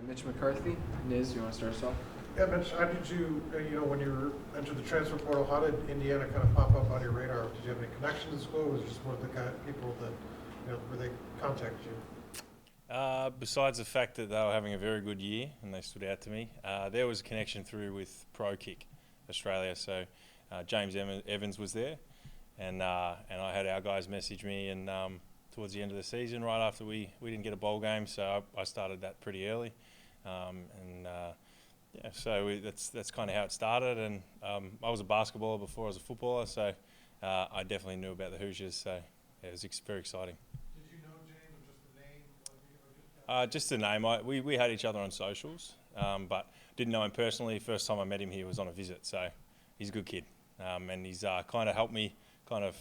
Mitch McCarthy. Niz, you want to start us off? Yeah, Mitch, how did you, when you entered the transfer portal, how did Indiana kind of pop up on your radar? Did you have any connections to school? Was it just one of the kind of people that, where they contacted you? Besides the fact that they were having a very good year and they stood out to me, there was a connection through with Pro Kick Australia. So James Evans was there, and I had our guys message me, and towards the end of the season, right after we didn't get a bowl game, so I started that pretty early, so that's kind of how it started. And I was a basketballer before I was a footballer, so I definitely knew about the Hoosiers. So yeah, it was very exciting. Did you know James, or just the name? Just the name. We had each other on socials, but didn't know him personally. First time I met him, he was on a visit, so he's a good kid, and he's kind of helped me, kind of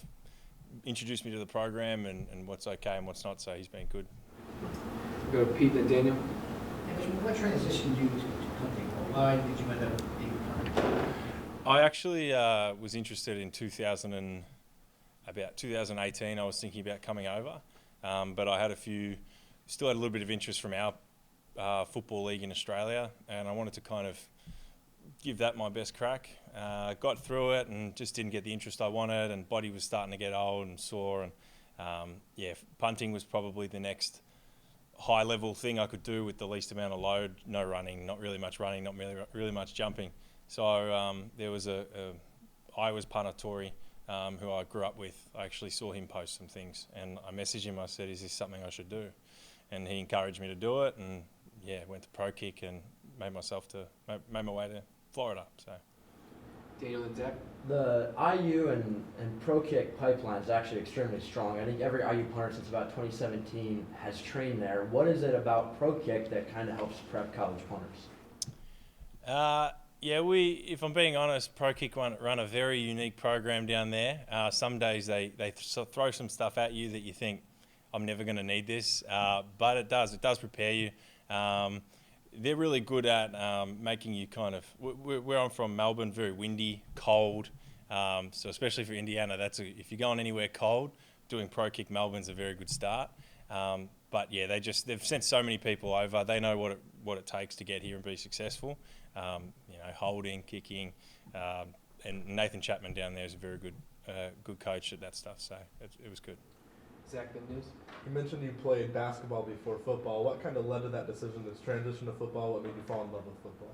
introduce me to the program and what's okay and what's not. So he's been good. Go to Pete and Daniel. What transitioned you to punting? Why did you end up being a punter? I actually was interested in 2018. I was thinking about coming over, but I had still had a little bit of interest from our football league in Australia, and I wanted to kind of give that my best crack. Got through it and just didn't get the interest I wanted, and body was starting to get old and sore, and punting was probably the next high level thing I could do with the least amount of load. No running, not really much running, not really much jumping. So there was Iowa's punter Tory, who I grew up with. I actually saw him post some things, and I messaged him. I said, "Is this something I should do?" And he encouraged me to do it, and went to Pro Kick and made my way to Florida. So. Daniel and Zach. The IU and Pro Kick pipeline is actually extremely strong. I think every IU punter since about 2017 has trained there. What is it about Pro Kick that kind of helps prep college punters? If I'm being honest, Pro Kick run a very unique program down there. Some days they throw some stuff at you that you think, I'm never going to need this, but it does prepare you. They're really good at making you kind of, where I'm from, Melbourne, very windy, cold, so especially for Indiana, if you're going anywhere cold, doing Pro Kick Melbourne's a very good start. But yeah, they've sent so many people over. They know what it takes to get here and be successful. Holding, kicking, and Nathan Chapman down there is a very good coach at that stuff. So it was good. Zach and Niz. You mentioned you played basketball before football. What kind of led to that decision to transition to football? What made you fall in love with football?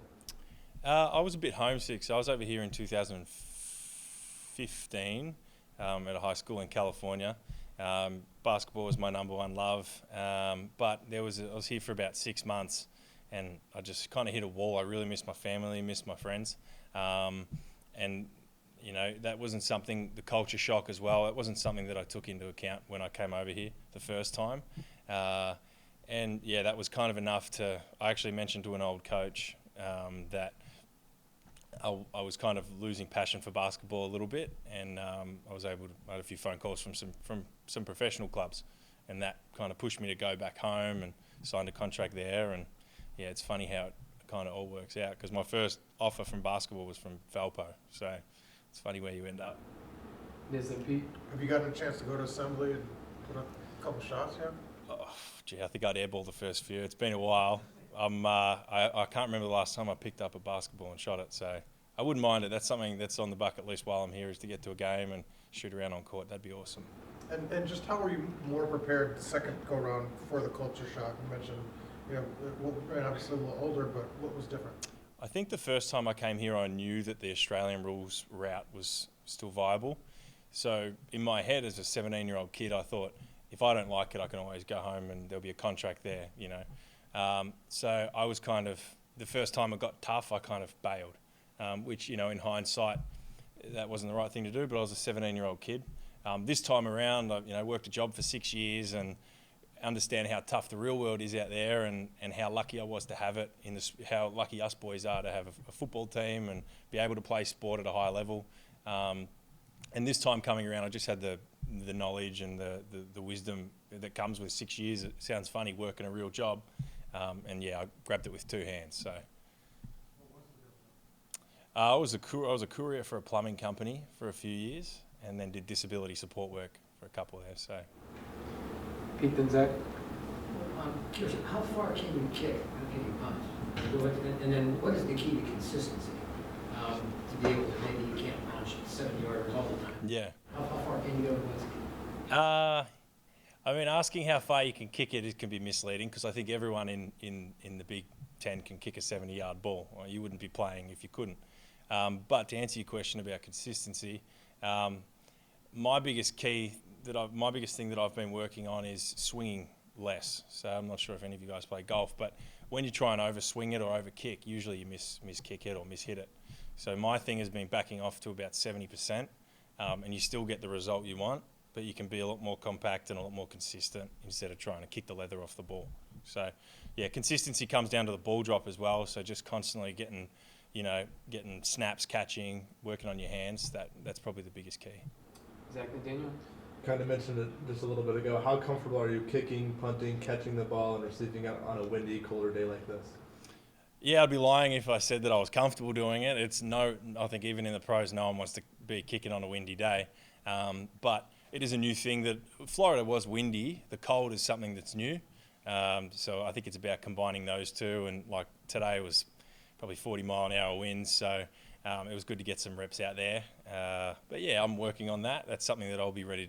I was a bit homesick, so I was over here in 2015 at a high school in California. Basketball was my number one love, but I was here for about 6 months, and I just kind of hit a wall. I really missed my family, missed my friends, and that wasn't something, the culture shock as well, it wasn't something that I took into account when I came over here the first time. That was kind of enough I actually mentioned to an old coach that I was kind of losing passion for basketball a little bit, and I had a few phone calls from some professional clubs, and that kind of pushed me to go back home and signed a contract there. And it's funny how it kind of all works out, because my first offer from basketball was from Valpo, so it's funny where you end up. Niz and Pete. Have you gotten a chance to go to assembly and put a couple shots yet? I think I'd airball the first few. It's been a while. I can't remember the last time I picked up a basketball and shot it, so I wouldn't mind it. That's something that's on the bucket list while I'm here, is to get to a game and shoot around on court. That'd be awesome. And just how were you more prepared the second go-around for the culture shock? You mentioned, obviously a little older, but what was different? I think the first time I came here, I knew that the Australian rules route was still viable. So in my head as a 17-year-old kid, I thought, if I don't like it, I can always go home and there'll be a contract there, So I was kind of, the first time it got tough, I kind of bailed, which, in hindsight, that wasn't the right thing to do, but I was a 17-year-old kid. This time around, I worked a job for 6 years and understand how tough the real world is out there, and how lucky I was to have it, how lucky us boys are to have a football team and be able to play sport at a high level. And this time coming around, I just had the knowledge and the wisdom that comes with 6 years. It sounds funny working a real job, I grabbed it with two hands. So I was a courier for a plumbing company for a few years, and then did disability support work for a couple there. So. Pete and Zach. I'm curious, how far can you kick? can you punt? And then what is the key to consistency? To be able to, maybe you can't launch 70-yarders all the time. Yeah. How far can you go and what's the key? I mean, asking how far you can kick it can be misleading because I think everyone in the Big Ten can kick a 70-yard ball. Well, you wouldn't be playing if you couldn't. But to answer your question about consistency, my biggest thing that I've been working on is swinging less. So I'm not sure if any of you guys play golf, but when you try and overswing it or overkick, usually you miss kick it or miss hit it. So my thing has been backing off to about 70%, and you still get the result you want, but you can be a lot more compact and a lot more consistent instead of trying to kick the leather off the ball. So yeah, consistency comes down to the ball drop as well. So just constantly getting snaps, catching, working on your hands. That's probably the biggest key. Zach and Daniel? Kind of mentioned it just a little bit ago. How comfortable are you kicking, punting, catching the ball, and receiving it on a windy, colder day like this? Yeah, I'd be lying if I said that I was comfortable doing it. I think even in the pros, no one wants to be kicking on a windy day. But it is a new thing that Florida was windy. The cold is something that's new. So I think it's about combining those two. And like today was probably 40-mile-an-hour winds, so it was good to get some reps out there. But yeah, I'm working on that. That's something that I'll be ready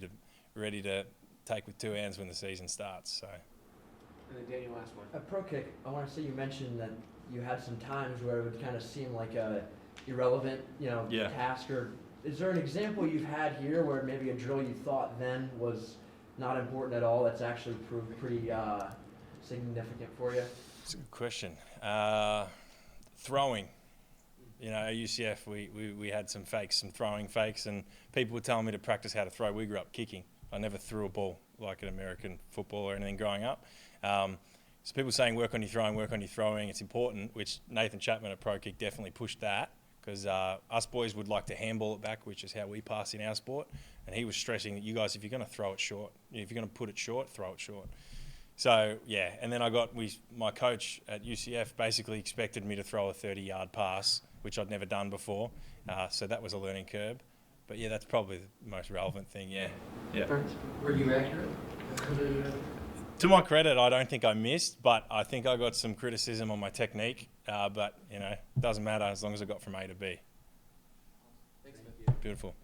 to take with two hands when the season starts. So. And then Daniel, last one. At Pro Kick, I want to say you mentioned that you had some times where it would kind of seem like a irrelevant, Yeah. task. Or is there an example you've had here where maybe a drill you thought then was not important at all that's actually proved pretty significant for you? That's a good question. Throwing. At UCF, we had some throwing fakes, and people were telling me to practice how to throw. We grew up kicking. I never threw a ball like an American football or anything growing up. So people saying work on your throwing, it's important, which Nathan Chapman at Pro Kick definitely pushed that because us boys would like to handball it back, which is how we pass in our sport. And he was stressing that you guys, if you're going to throw it short, if you're going to put it short, throw it short. So, yeah, and then my coach at UCF basically expected me to throw a 30-yard pass, which I'd never done before. So that was a learning curve. But, yeah, that's probably the most relevant thing, yeah. Were you accurate? To my credit, I don't think I missed, but I think I got some criticism on my technique. But, it doesn't matter as long as I got from A to B. Thanks, Beautiful.